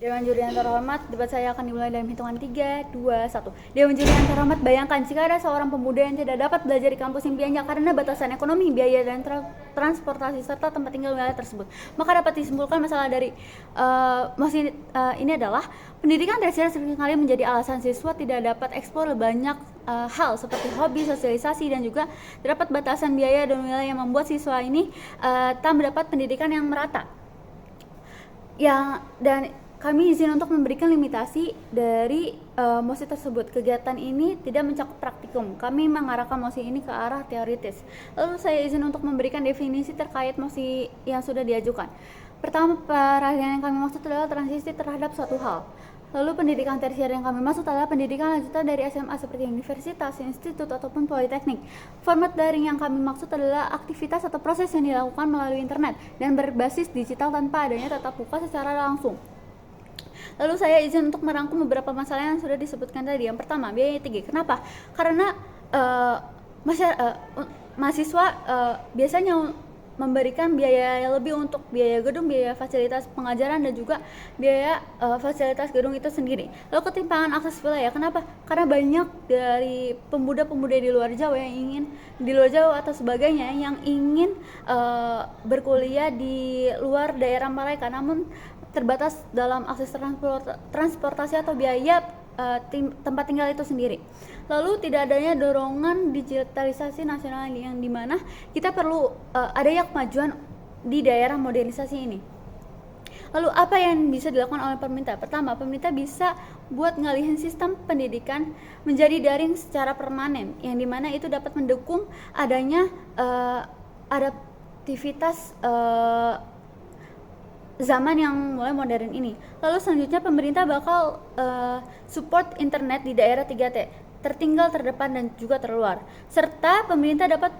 Dewan Juri yang terhormat, debat saya akan dimulai dalam hitungan 3, 2, 1. Dewan Juri yang terhormat, bayangkan jika ada seorang pemuda yang tidak dapat belajar di kampus impiannya karena batasan ekonomi, biaya, dan transportasi serta tempat tinggal wilayah tersebut. Maka dapat disimpulkan masalah dari ini adalah pendidikan tersier seringkali menjadi alasan siswa tidak dapat eksplor banyak hal seperti hobi, sosialisasi, dan juga terdapat batasan biaya dan wilayah yang membuat siswa ini tak mendapat pendidikan yang merata. Dan kami izin untuk memberikan limitasi dari mosi tersebut. Kegiatan ini tidak mencakup praktikum. Kami mengarahkan mosi ini ke arah teoritis. Lalu saya izin untuk memberikan definisi terkait mosi yang sudah diajukan. Pertama, peralihan yang kami maksud adalah transisi terhadap suatu hal. Lalu pendidikan tersier yang kami maksud adalah pendidikan lanjutan dari SMA seperti universitas, institut, ataupun politeknik. Format daring yang kami maksud adalah aktivitas atau proses yang dilakukan melalui internet dan berbasis digital tanpa adanya tatap muka secara langsung. Lalu saya izin untuk merangkum beberapa masalah yang sudah disebutkan tadi. Yang pertama, biaya tinggi. Kenapa? Karena mahasiswa biasanya memberikan biaya yang lebih untuk biaya gedung, biaya fasilitas pengajaran, dan juga biaya fasilitas gedung itu sendiri. Lalu ketimpangan akses wilayah. Kenapa? Karena banyak dari pemuda-pemuda di luar Jawa atau sebagainya yang ingin berkuliah di luar daerah mereka, namun terbatas dalam akses transportasi atau biaya tempat tinggal itu sendiri. Lalu tidak adanya dorongan digitalisasi nasional yang dimana kita perlu adanya kemajuan di daerah modernisasi ini. Lalu apa yang bisa dilakukan oleh pemerintah? Pertama, pemerintah bisa buat ngalihin sistem pendidikan menjadi daring secara permanen, yang dimana itu dapat mendukung adanya adaptivitas zaman yang mulai modern ini. Lalu selanjutnya pemerintah bakal support internet di daerah 3T, tertinggal, terdepan, dan juga terluar. Serta pemerintah dapat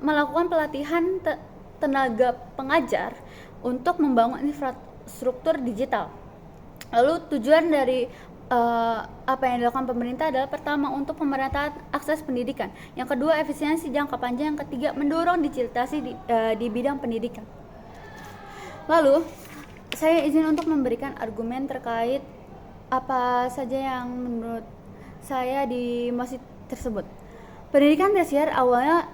melakukan pelatihan tenaga pengajar untuk membangun infrastruktur digital. Lalu tujuan dari apa yang dilakukan pemerintah adalah pertama, untuk pemerataan akses pendidikan. Yang kedua, efisiensi jangka panjang. Yang ketiga, mendorong digitalisasi di bidang pendidikan. Lalu, saya izin untuk memberikan argumen terkait apa saja yang menurut saya di mosi tersebut. Pendidikan tersier awalnya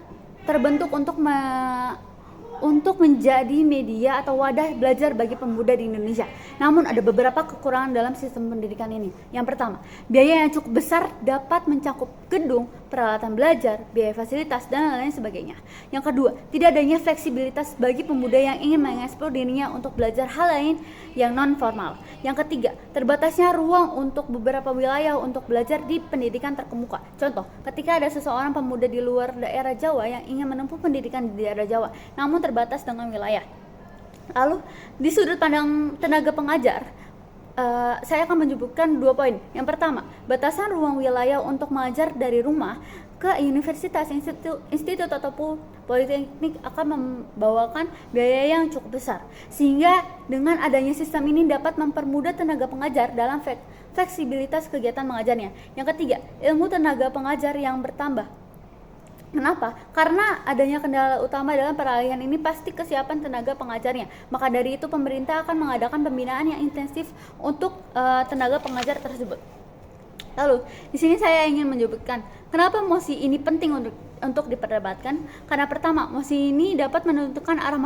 terbentuk untuk menjadi media atau wadah belajar bagi pemuda di Indonesia. Namun ada beberapa kekurangan dalam sistem pendidikan ini. Yang pertama, biaya yang cukup besar dapat mencakup gedung, peralatan belajar, biaya fasilitas, dan lain-lain sebagainya. Yang kedua, tidak adanya fleksibilitas bagi pemuda yang ingin mengeksplor dirinya untuk belajar hal lain yang non formal. Yang ketiga, terbatasnya ruang untuk beberapa wilayah untuk belajar di pendidikan terkemuka. Contoh, ketika ada seseorang pemuda di luar daerah Jawa yang ingin menempuh pendidikan di daerah Jawa, namun terbatas dengan wilayah. Lalu di sudut pandang tenaga pengajar, saya akan menyebutkan 2 poin. Yang pertama, batasan ruang wilayah untuk mengajar dari rumah ke universitas, institut ataupun politeknik akan membawakan biaya yang cukup besar, sehingga dengan adanya sistem ini dapat mempermudah tenaga pengajar dalam fleksibilitas kegiatan mengajarnya. Yang ketiga, ilmu tenaga pengajar yang bertambah. Kenapa? Karena adanya kendala utama dalam peralihan ini pasti kesiapan tenaga pengajarnya. Maka dari itu pemerintah akan mengadakan pembinaan yang intensif untuk tenaga pengajar tersebut. Lalu, di sini saya ingin menyebutkan kenapa mosi ini penting untuk diperdebatkan. Karena pertama, mosi ini dapat menentukan arah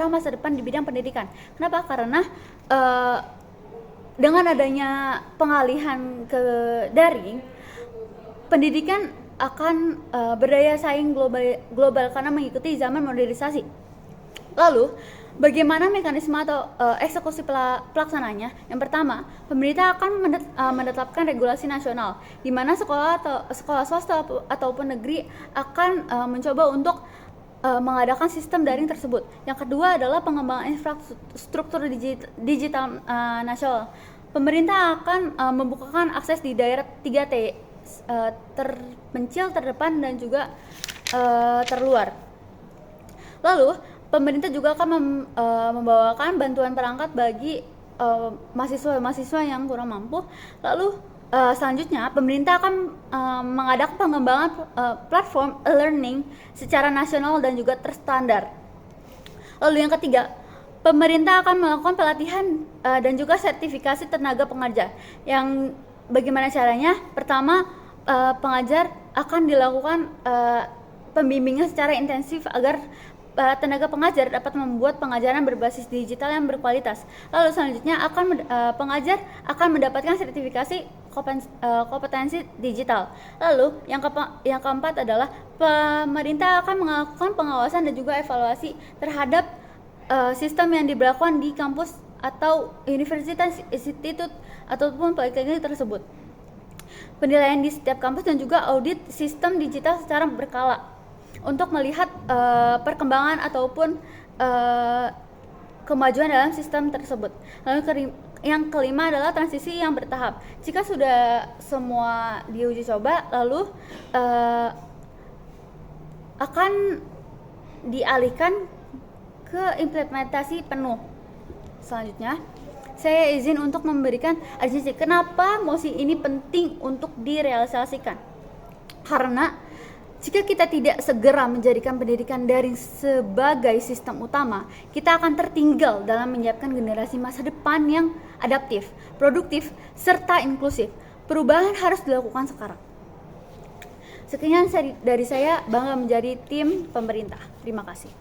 masa depan di bidang pendidikan. Kenapa? Karena dengan adanya pengalihan ke daring, pendidikan akan berdaya saing global karena mengikuti zaman modernisasi. Lalu, bagaimana mekanisme atau eksekusi pelaksananya? Yang pertama, pemerintah akan menetapkan regulasi nasional, di mana sekolah swasta ataupun negeri akan mencoba untuk mengadakan sistem daring tersebut. Yang kedua adalah pengembangan infrastruktur digital nasional. Pemerintah akan membukakan akses di daerah 3T, terpencil, terdepan, dan juga terluar. Lalu pemerintah juga akan membawakan bantuan perangkat bagi mahasiswa yang kurang mampu. Lalu selanjutnya pemerintah akan mengadakan pengembangan platform e-learning secara nasional dan juga terstandar. Lalu yang ketiga, pemerintah akan melakukan pelatihan dan juga sertifikasi tenaga pengajar. Yang bagaimana caranya? Pertama, pengajar akan dilakukan pembimbingan secara intensif agar tenaga pengajar dapat membuat pengajaran berbasis digital yang berkualitas. Lalu selanjutnya pengajar akan mendapatkan sertifikasi kompetensi digital. Lalu yang keempat adalah pemerintah akan melakukan pengawasan dan juga evaluasi terhadap sistem yang diberlakukan di kampus atau universitas, institut ataupun politeknik tersebut. Penilaian di setiap kampus dan juga audit sistem digital secara berkala untuk melihat perkembangan ataupun kemajuan dalam sistem tersebut. Lalu yang kelima adalah transisi yang bertahap. Jika sudah semua diuji coba, lalu akan dialihkan ke implementasi penuh. Selanjutnya, saya izin untuk memberikan urgensi. Kenapa mosi ini penting untuk direalisasikan? Karena jika kita tidak segera menjadikan pendidikan daring sebagai sistem utama, kita akan tertinggal dalam menyiapkan generasi masa depan yang adaptif, produktif, serta inklusif. Perubahan harus dilakukan sekarang. Sekian dari saya, bangga menjadi tim pemerintah. Terima kasih.